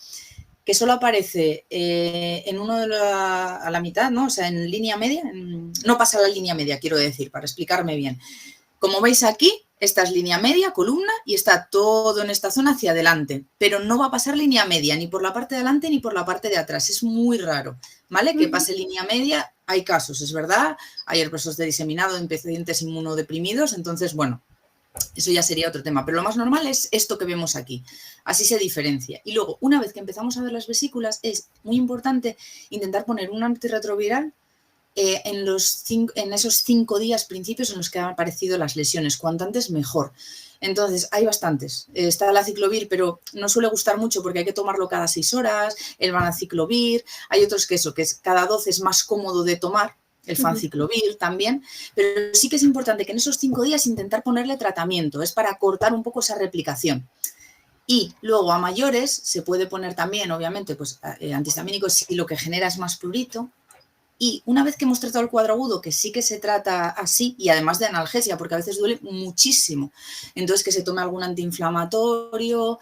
que solo aparece en uno a la mitad, ¿no? O sea, en línea media, no pasa la línea media, quiero decir, para explicarme bien. Como veis aquí, esta es línea media, columna, y está todo en esta zona hacia adelante, pero no va a pasar línea media ni por la parte de adelante ni por la parte de atrás. Es muy raro, ¿vale? Que pase línea media, hay casos, es verdad, hay herpes zóster diseminado en pacientes inmunodeprimidos, entonces, bueno, eso ya sería otro tema, pero lo más normal es esto que vemos aquí, así se diferencia. Y luego, una vez que empezamos a ver las vesículas, es muy importante intentar poner un antirretroviral en esos 5 días principios en los que han aparecido las lesiones, cuanto antes mejor. Entonces, hay bastantes. Está el aciclovir, pero no suele gustar mucho porque hay que tomarlo cada 6 horas, el vanaciclovir, hay otros que cada 12 es más cómodo de tomar, el fanciclovir también, pero sí que es importante que en esos 5 días intentar ponerle tratamiento, es para cortar un poco esa replicación. Y luego a mayores se puede poner también, obviamente, pues antihistamínicos si lo que genera es más prurito. Y una vez que hemos tratado el cuadro agudo, que sí que se trata así, y además de analgesia, porque a veces duele muchísimo, entonces que se tome algún antiinflamatorio,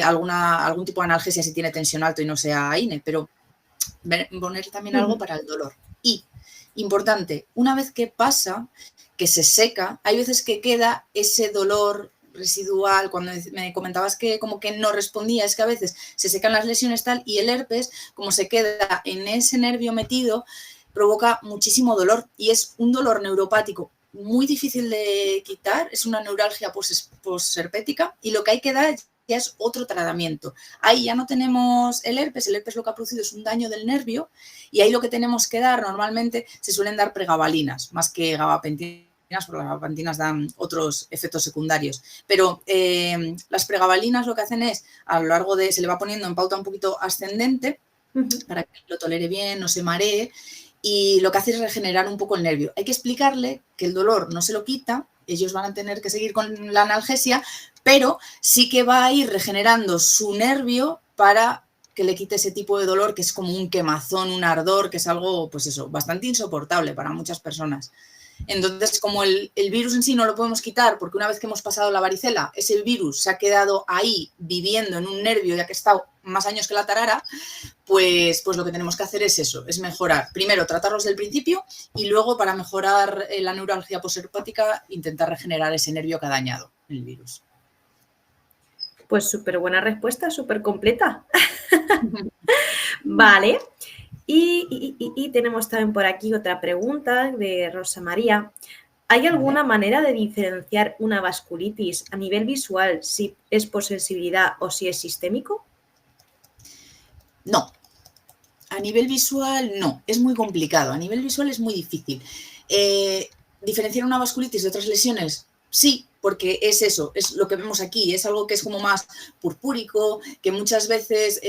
algún tipo de analgesia si tiene tensión alto y no sea AINE, pero poner también algo para el dolor. Y, importante, una vez que pasa, que se seca, hay veces que queda ese dolor residual. Cuando me comentabas que como que no respondía, es que a veces se secan las lesiones tal y el herpes, como se queda en ese nervio metido, provoca muchísimo dolor y es un dolor neuropático muy difícil de quitar, es una neuralgia posherpética y lo que hay que dar ya es otro tratamiento. Ahí ya no tenemos el herpes lo que ha producido es un daño del nervio y ahí lo que tenemos que dar normalmente se suelen dar pregabalinas más que gabapentinas, porque las gabapentinas dan otros efectos secundarios. Pero las pregabalinas lo que hacen es, a lo largo se le va poniendo en pauta un poquito ascendente para que lo tolere bien, no se maree, y lo que hace es regenerar un poco el nervio. Hay que explicarle que el dolor no se lo quita, ellos van a tener que seguir con la analgesia, pero sí que va a ir regenerando su nervio para que le quite ese tipo de dolor que es como un quemazón, un ardor, que es algo, pues eso, bastante insoportable para muchas personas. Entonces, como el virus en sí no lo podemos quitar, porque una vez que hemos pasado la varicela, ese virus se ha quedado ahí viviendo en un nervio, ya que ha estado más años que la tarara, pues lo que tenemos que hacer es eso, es mejorar. Primero, tratarlos del principio y luego, para mejorar la neuralgia posherpática, intentar regenerar ese nervio que ha dañado el virus. Pues súper buena respuesta, súper completa. Vale. Y tenemos también por aquí otra pregunta de Rosa María. ¿Hay alguna manera de diferenciar una vasculitis a nivel visual si es por sensibilidad o si es sistémico? No. A nivel visual, no. Es muy complicado. A nivel visual es muy difícil. ¿Diferenciar una vasculitis de otras lesiones? Sí, porque es eso, es lo que vemos aquí, es algo que es como más purpúrico, que muchas veces,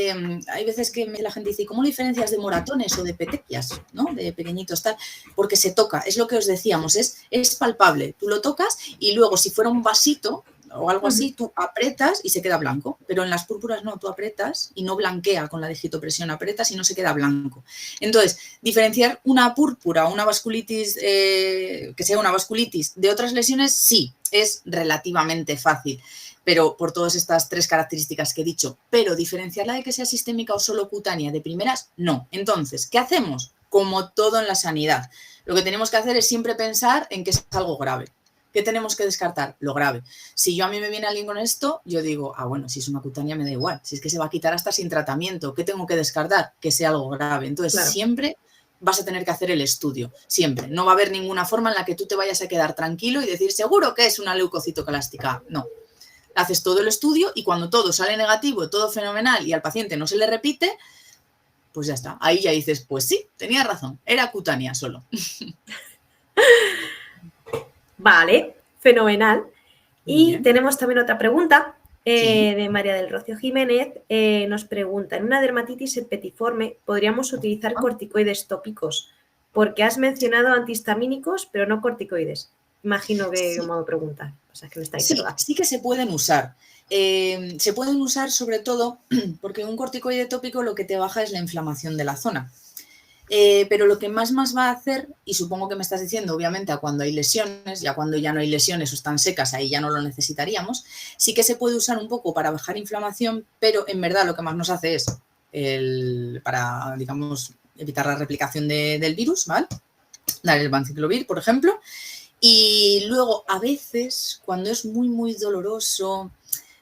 hay veces que la gente dice, ¿cómo diferencias de moratones o de petequias, ¿no? De pequeñitos tal? Porque se toca, es lo que os decíamos, es palpable, tú lo tocas y luego si fuera un vasito o algo así, tú apretas y se queda blanco, pero en las púrpuras no, tú apretas y no blanquea con la digitopresión, apretas y no se queda blanco. Entonces, diferenciar una púrpura o una vasculitis, que sea una vasculitis de otras lesiones, sí, es relativamente fácil, pero por todas estas tres características que he dicho, pero diferenciarla de que sea sistémica o solo cutánea de primeras, no. Entonces, ¿qué hacemos? Como todo en la sanidad, lo que tenemos que hacer es siempre pensar en que es algo grave. ¿Qué tenemos que descartar? Lo grave. Si a mí me viene alguien con esto, yo digo, bueno, si es una cutánea me da igual, si es que se va a quitar hasta sin tratamiento, ¿qué tengo que descartar? Que sea algo grave. Entonces, claro, siempre vas a tener que hacer el estudio, siempre. No va a haber ninguna forma en la que tú te vayas a quedar tranquilo y decir, seguro que es una leucocitoclástica. No. Haces todo el estudio y cuando todo sale negativo, todo fenomenal y al paciente no se le repite, pues ya está. Ahí ya dices, pues sí, tenía razón, era cutánea solo. Vale, fenomenal. Y tenemos también otra pregunta de María del Rocío Jiménez. Nos pregunta, en una dermatitis septiforme, ¿podríamos utilizar corticoides tópicos? Porque has mencionado antihistamínicos, pero no corticoides. Imagino que como modo pregunta. O sea, que me está diciendo. Sí que se pueden usar. Se pueden usar sobre todo porque un corticoide tópico lo que te baja es la inflamación de la zona. Pero lo que más va a hacer, y supongo que me estás diciendo, obviamente, a cuando hay lesiones, ya cuando ya no hay lesiones o están secas, ahí ya no lo necesitaríamos, sí que se puede usar un poco para bajar inflamación, pero en verdad lo que más nos hace es para, digamos, evitar la replicación del virus, ¿vale? Dar el vanciclovir, por ejemplo. Y luego, a veces, cuando es muy, muy doloroso,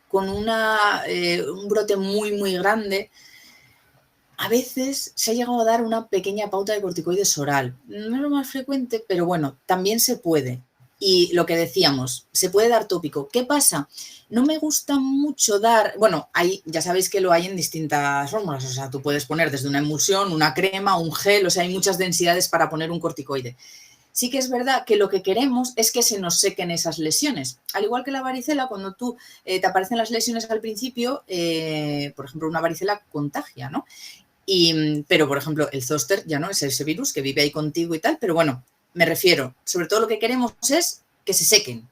con un brote muy, muy grande, a veces se ha llegado a dar una pequeña pauta de corticoides oral. No es lo más frecuente, pero bueno, también se puede. Y lo que decíamos, se puede dar tópico. ¿Qué pasa? No me gusta mucho dar... Bueno, ya sabéis que lo hay en distintas fórmulas. O sea, tú puedes poner desde una emulsión, una crema, un gel. O sea, hay muchas densidades para poner un corticoide. Sí que es verdad que lo que queremos es que se nos sequen esas lesiones. Al igual que la varicela, cuando tú te aparecen las lesiones al principio, por ejemplo, una varicela contagia, ¿no? Pero, por ejemplo, el zóster ya no es ese virus que vive ahí contigo y tal, pero bueno, me refiero, sobre todo lo que queremos es que se sequen,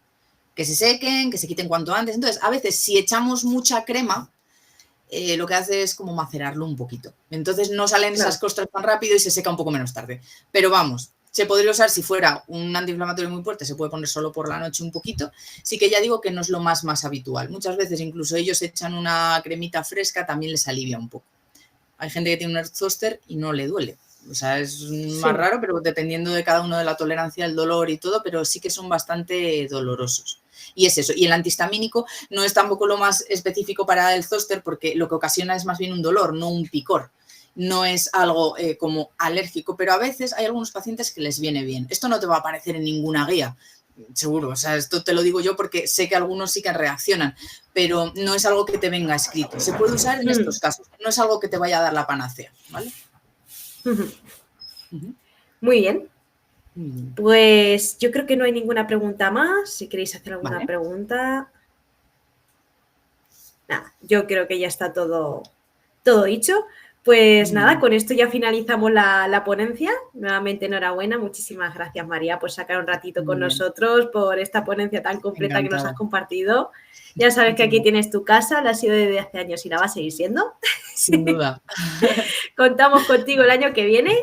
que se quiten cuanto antes. Entonces, a veces si echamos mucha crema, lo que hace es como macerarlo un poquito. Entonces no salen esas costras tan rápido y se seca un poco menos tarde. Pero vamos, se podría usar si fuera un antiinflamatorio muy fuerte, se puede poner solo por la noche un poquito. Sí que ya digo que no es lo más habitual. Muchas veces incluso ellos echan una cremita fresca, también les alivia un poco. Hay gente que tiene un zóster y no le duele. O sea, es más raro, pero dependiendo de cada uno de la tolerancia, el dolor y todo, pero sí que son bastante dolorosos. Y es eso. Y el antihistamínico no es tampoco lo más específico para el zóster porque lo que ocasiona es más bien un dolor, no un picor. No es algo como alérgico, pero a veces hay algunos pacientes que les viene bien. Esto no te va a aparecer en ninguna guía, seguro. O sea, esto te lo digo yo porque sé que algunos sí que reaccionan, pero no es algo que te venga escrito. Se puede usar en estos casos. No es algo que te vaya a dar la panacea, ¿vale? Muy bien. Pues yo creo que no hay ninguna pregunta más. Si queréis hacer alguna pregunta. Nada, yo creo que ya está todo dicho. Pues nada, con esto ya finalizamos la ponencia. Nuevamente enhorabuena. Muchísimas gracias, María, por sacar un ratito con nosotros, por esta ponencia tan completa que nos has compartido. Ya sabes que aquí tienes tu casa, la has sido desde hace años y la va a seguir siendo. Sin duda. Contamos contigo el año que viene.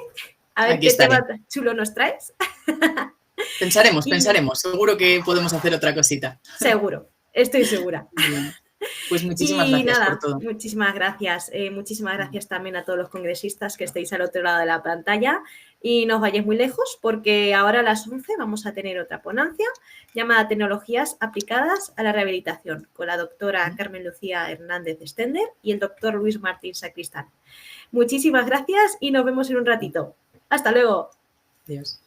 A ver qué tema chulo nos traes. Pensaremos. Seguro que podemos hacer otra cosita. Seguro, estoy segura. Bien. Pues muchísimas gracias por todo. Muchísimas gracias. Muchísimas gracias también a todos los congresistas que estéis al otro lado de la pantalla y no os vayáis muy lejos porque ahora a las 11 vamos a tener otra ponencia llamada Tecnologías aplicadas a la rehabilitación con la doctora Carmen Lucía Hernández Stender y el doctor Luis Martín Sacristán. Muchísimas gracias y nos vemos en un ratito. Hasta luego. Adiós.